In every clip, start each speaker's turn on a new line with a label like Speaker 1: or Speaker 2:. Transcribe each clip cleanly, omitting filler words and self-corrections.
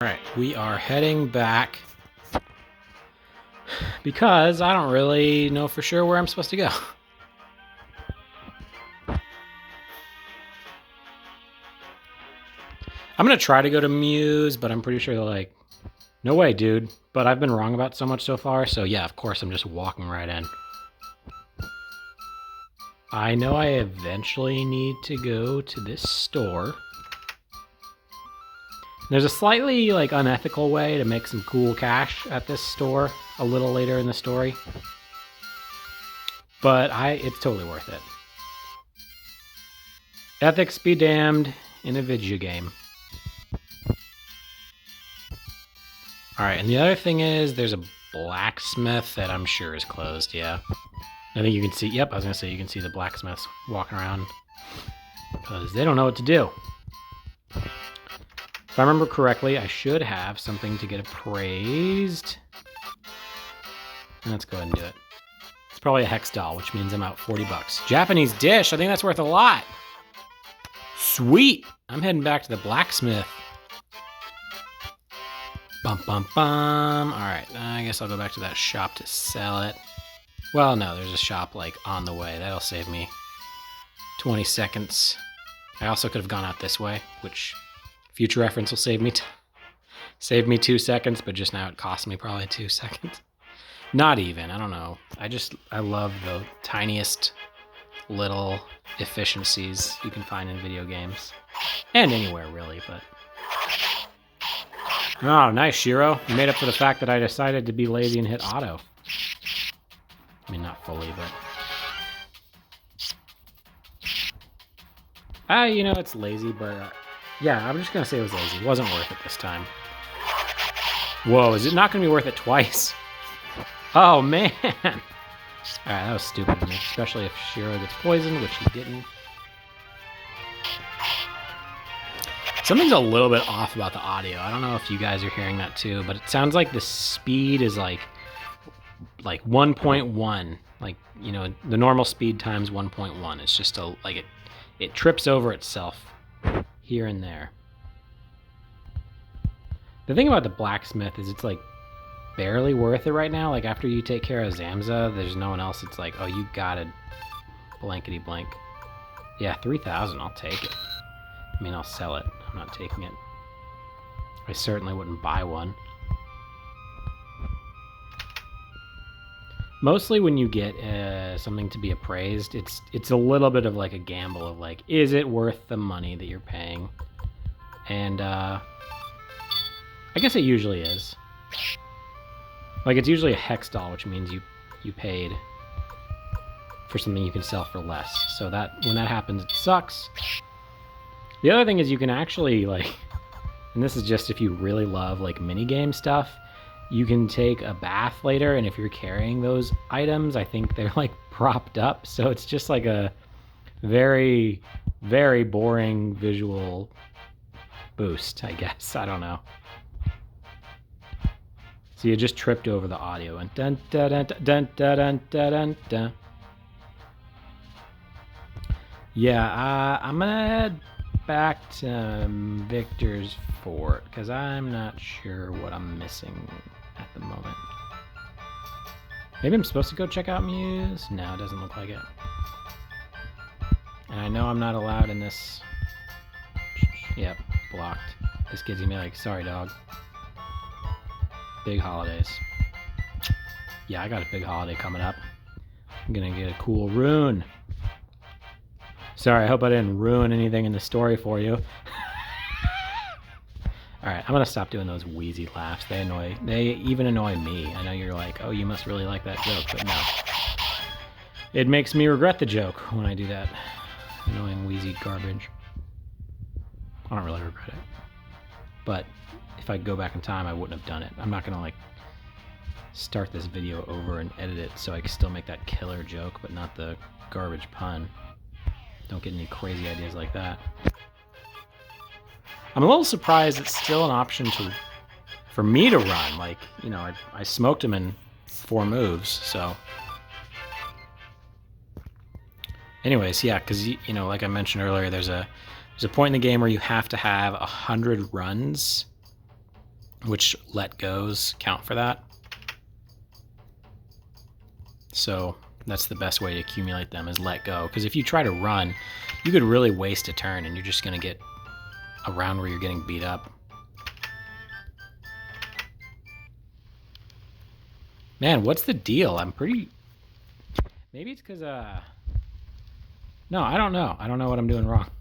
Speaker 1: Alright, we are heading back because I don't really know for sure where I'm supposed to go. I'm gonna try to go to Muse, but I'm pretty sure they're like, no way, dude. But I've been wrong about so much so far, so yeah, of course I'm just walking right in. I know I eventually need to go to this store. There's a slightly unethical way to make some cool cash at this store a little later in the story. But it's totally worth it. Ethics be damned in a video game. Alright, and the other thing is there's a blacksmith that I'm sure is closed, yeah. I think you can see, yep, I was going to say you can see the blacksmiths walking around because they don't know what to do. If I remember correctly, I should have something to get appraised. Let's go ahead and do it. It's probably a hex doll, which means I'm out 40 bucks. Japanese dish, I think that's worth a lot. Sweet! I'm heading back to the blacksmith. Bum, bum, bum. Alright, I guess I'll go back to that shop to sell it. Well, no, there's a shop, on the way. That'll save me 20 seconds. I also could have gone out this way, which... future reference will save me 2 seconds, but just now it cost me probably 2 seconds. Not even, I don't know. I love the tiniest little efficiencies you can find in video games. And anywhere, really, but... Oh, nice, Shiro. You made up for the fact that I decided to be lazy and hit auto. I mean, not fully, but... it's lazy, but... yeah, I'm just going to say it was lazy. It wasn't worth it this time. Whoa, is it not going to be worth it twice? Oh, man. Alright, that was stupid of me, especially if Shiro gets poisoned, which he didn't. Something's a little bit off about the audio. I don't know if you guys are hearing that too, but it sounds like the speed is like 1.1. The normal speed times 1.1. It's just it trips over itself here and there. The thing about the blacksmith is it's barely worth it right now. After you take care of Zamza, there's no one else. It's oh, you gotta blankety blank. Yeah, 3,000, I'll take it. I mean, I'll sell it. I'm not taking it. I certainly wouldn't buy one. Mostly when you get something to be appraised, it's a little bit of a gamble of is it worth the money that you're paying? And I guess it usually is. It's usually a hex doll, which means you paid for something you can sell for less. So when that happens, it sucks. The other thing is you can actually and this is just if you really love minigame stuff, you can take a bath later, and if you're carrying those items, I think they're propped up, so it's just a very, very boring visual boost, I guess. I don't know. So you just tripped over the audio and dun dun dun dun dun dun dun dun dun. Yeah, I'm gonna head back to Victor's Fort because I'm not sure what I'm missing at the moment. Maybe I'm supposed to go check out Muse? No, it doesn't look like it. And I know I'm not allowed in this. Yep, blocked. This gives me sorry dog. Big holidays. Yeah, I got a big holiday coming up. I'm gonna get a cool rune. Sorry, I hope I didn't ruin anything in the story for you. Alright, I'm gonna stop doing those wheezy laughs. They even annoy me. I know you're oh, you must really like that joke, but no. It makes me regret the joke when I do that annoying wheezy garbage. I don't really regret it. But if I go back in time, I wouldn't have done it. I'm not gonna start this video over and edit it so I can still make that killer joke, but not the garbage pun. Don't get any crazy ideas like that. I'm a little surprised it's still an option for me to run. I smoked him in 4 moves, so. Anyways, yeah, because, like I mentioned earlier, there's a point in the game where you have to have 100 runs which let goes count for that. So that's the best way to accumulate them, is let go. Because if you try to run, you could really waste a turn and you're just going to get around where you're getting beat up. Man, what's the deal? I'm pretty... Maybe it's because, No, I don't know. I don't know what I'm doing wrong.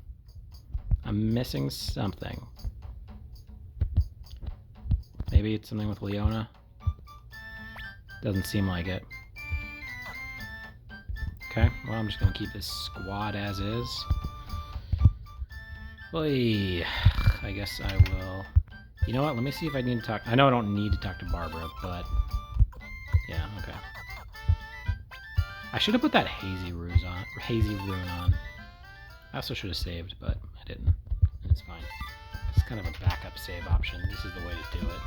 Speaker 1: I'm missing something. Maybe it's something with Leona. Doesn't seem like it. Okay, well, I'm just going to keep this squad as is. Boy, I guess I will... You know what? Let me see if I need to talk... I know I don't need to talk to Barbara, but... Yeah, okay. I should have put that hazy rune on. I also should have saved, but I didn't. It's fine. It's kind of a backup save option. This is the way to do it.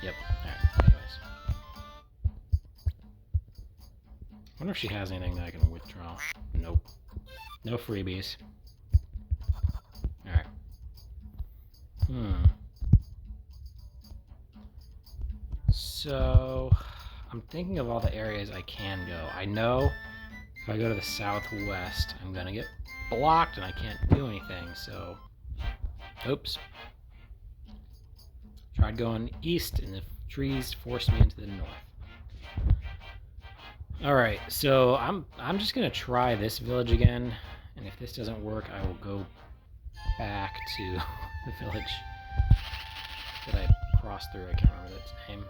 Speaker 1: Yep. Alright, anyways. I wonder if she has anything that I can withdraw. Nope. No freebies. Alright. So... I'm thinking of all the areas I can go. I know if I go to the southwest, I'm gonna get blocked and I can't do anything, so... Oops. Tried going east and the trees forced me into the north. Alright, so I'm just gonna try this village again, and if this doesn't work, I will go back to the village that I crossed through. I can't remember its name.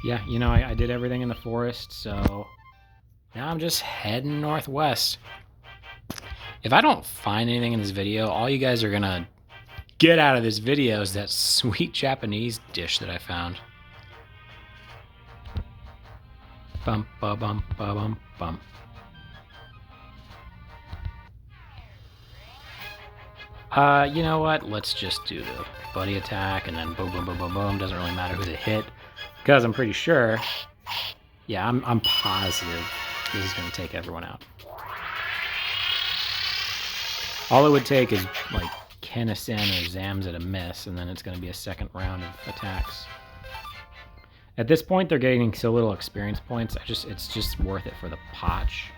Speaker 1: Yeah, you know, I did everything in the forest, so now I'm just heading northwest. If I don't find anything in this video, all you guys are gonna get out of this video is that sweet Japanese dish that I found. Bum, ba, bum, ba, bum, bum. You know what? Let's just do the buddy attack, and then boom, boom, boom, boom, boom. Doesn't really matter who they hit, because I'm pretty sure... Yeah, I'm positive this is going to take everyone out. All it would take is, like, Kennison or Zams at a miss, and then it's going to be a second round of attacks. At this point, they're getting so little experience points, it's just worth it for the potch.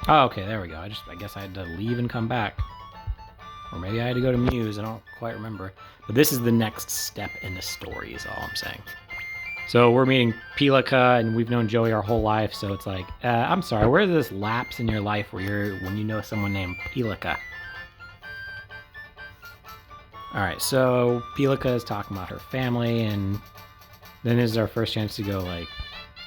Speaker 1: Oh, okay, there we go. I guess I had to leave and come back. Or maybe I had to go to Muse, I don't quite remember. But this is the next step in the story, is all I'm saying. So we're meeting Pilika, and we've known Joey our whole life, so it's like, I'm sorry, where's this lapse in your life when you know someone named Pilika? Alright, so Pilika is talking about her family, and then this is our first chance to go, like,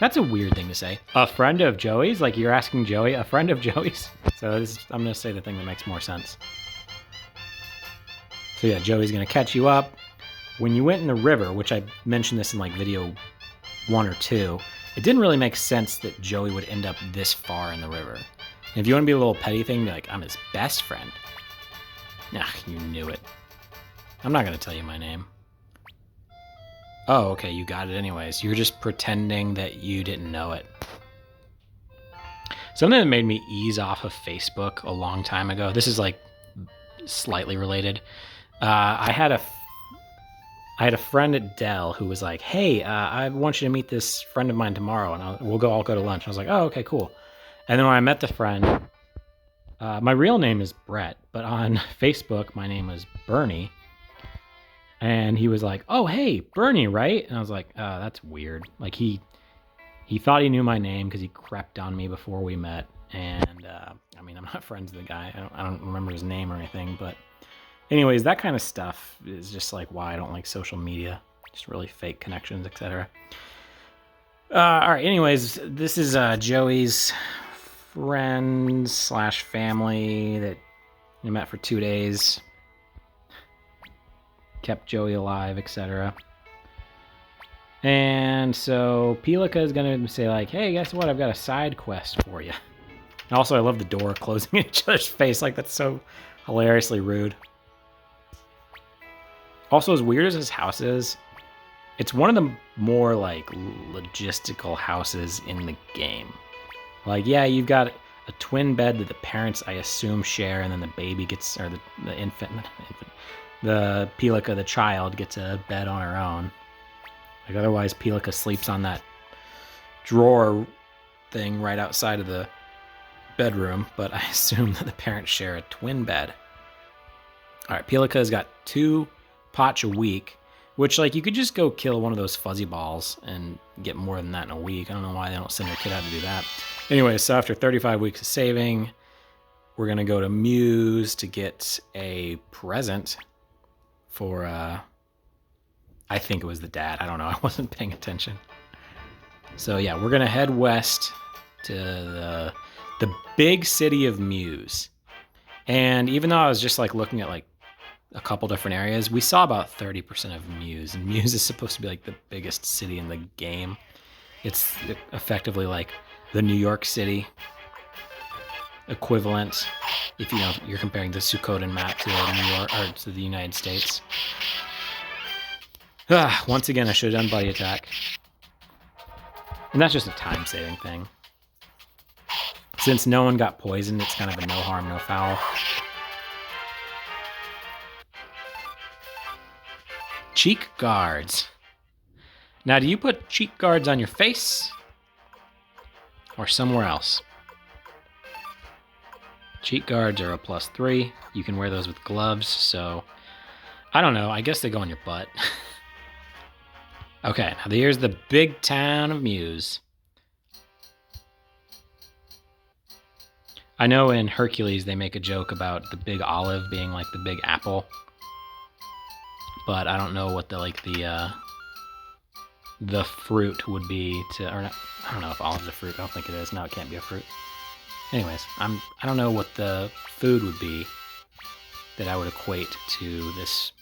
Speaker 1: that's a weird thing to say. A friend of Joey's? Like, you're asking Joey, a friend of Joey's? So I'm going to say the thing that makes more sense. So yeah, Joey's going to catch you up. When you went in the river, which I mentioned this in like video 1 or 2, it didn't really make sense that Joey would end up this far in the river. And if you want to be a little petty thing, be like, I'm his best friend. Nah, you knew it. I'm not going to tell you my name. Oh, okay, you got it anyways. You're just pretending that you didn't know it. Something that made me ease off of Facebook a long time ago. This is like slightly related. I had a friend at Dell who was like, hey, I want you to meet this friend of mine tomorrow, and we'll all go to lunch. I was like, oh, okay, cool. And then when I met the friend, my real name is Brett, but on Facebook, my name is Bernie. And he was like, oh, hey, Bernie, right? And I was like, oh, that's weird. Like, he thought he knew my name because he crept on me before we met. And, I mean, I'm not friends with the guy. I don't remember his name or anything. But anyways, that kind of stuff is just, like, why I don't like social media. Just really fake connections, etc. All right, anyways, this is Joey's friend/family that we met for 2 days. Kept Joey alive, etc. And so Pilika is going to say like, hey, guess what? I've got a side quest for you. And also, I love the door closing in each other's face. Like, that's so hilariously rude. Also, as weird as his house is, It's one of the more like logistical houses in the game. Like, yeah, you've got a twin bed that the parents, I assume, share, and then the baby gets, or the infant, the Pilika, the child, gets a bed on her own. Like, otherwise, Pilika sleeps on that drawer thing right outside of the bedroom, but I assume that the parents share a twin bed. All right, Pilika's got 2 potch a week, which, like, you could just go kill one of those fuzzy balls and get more than that in a week. I don't know why they don't send their kid out to do that. Anyway, so after 35 weeks of saving, we're going to go to Muse to get a present for, I think it was the dad. I don't know. I wasn't paying attention. So, yeah, we're going to head west to the big city of Muse. And even though I was just, like, looking at, like, a couple different areas, we saw about 30% of Muse. And Muse is supposed to be, like, the biggest city in the game. It's effectively, like, the New York City equivalent, if you know you're comparing the Suikoden map to New York or to the United States. Once again, I should have done buddy attack, and that's just a time-saving thing. Since no one got poisoned, it's kind of a no harm, no foul. Cheek guards. Now, do you put cheek guards on your face? Or somewhere else? Cheek guards are a +3. You can wear those with gloves, so I don't know. I guess they go on your butt. Okay, now here's the big town of Muse. I know in Hercules they make a joke about the big olive being like the big apple, but I don't know what the fruit would be to, or not, I don't know if olive's a fruit. I don't think it is. No, it can't be a fruit. Anyways, I don't know what the food would be that I would equate to this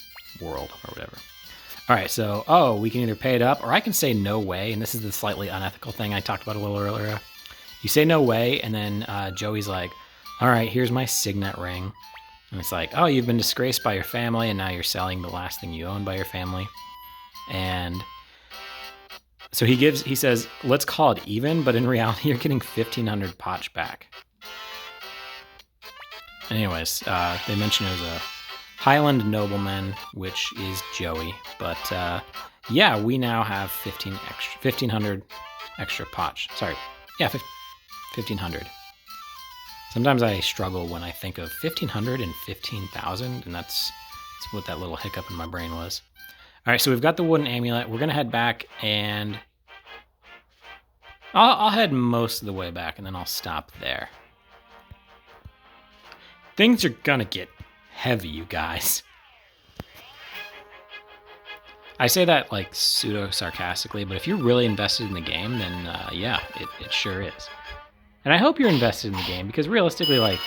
Speaker 1: world or whatever. All right, so, we can either pay it up or I can say no way, and this is the slightly unethical thing I talked about a little earlier. You say no way, and then Joey's like, all right, here's my signet ring. And it's like, oh, you've been disgraced by your family, and now you're selling the last thing you own by your family. And so he says, let's call it even, but in reality, you're getting 1,500 potch back. Anyways, they mentioned it was a Highland nobleman, which is Joey. But yeah, we now have 1,500 extra potch. Sorry, yeah, 1,500. Sometimes I struggle when I think of 1,500 and 15,000, and that's what that little hiccup in my brain was. All right, so we've got the wooden amulet. We're going to head back, and I'll head most of the way back, and then I'll stop there. Things are going to get heavy, you guys. I say that like pseudo-sarcastically, but if you're really invested in the game, then yeah, it sure is. And I hope you're invested in the game, because realistically, like,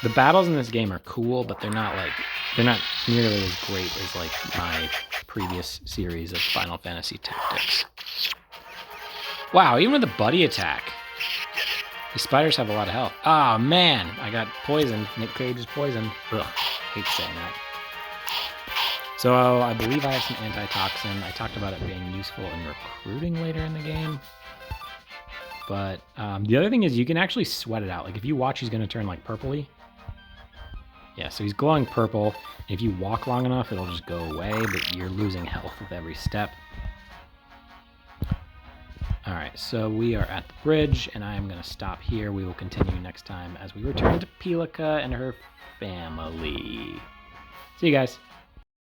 Speaker 1: the battles in this game are cool, but they're not nearly as great as like my previous series of Final Fantasy Tactics. Wow, even with the buddy attack, these spiders have a lot of health. Ah, man, I got poisoned. Nick Cage is poisoned. Ugh, hate saying that. So I believe I have some antitoxin. I talked about it being useful in recruiting later in the game. But the other thing is you can actually sweat it out. Like, if you watch, he's going to turn like purpley. Yeah, so he's glowing purple. If you walk long enough, it'll just go away, but you're losing health with every step. All right, so we are at the bridge, and I am going to stop here. We will continue next time as we return to Pilika and her family. See you guys.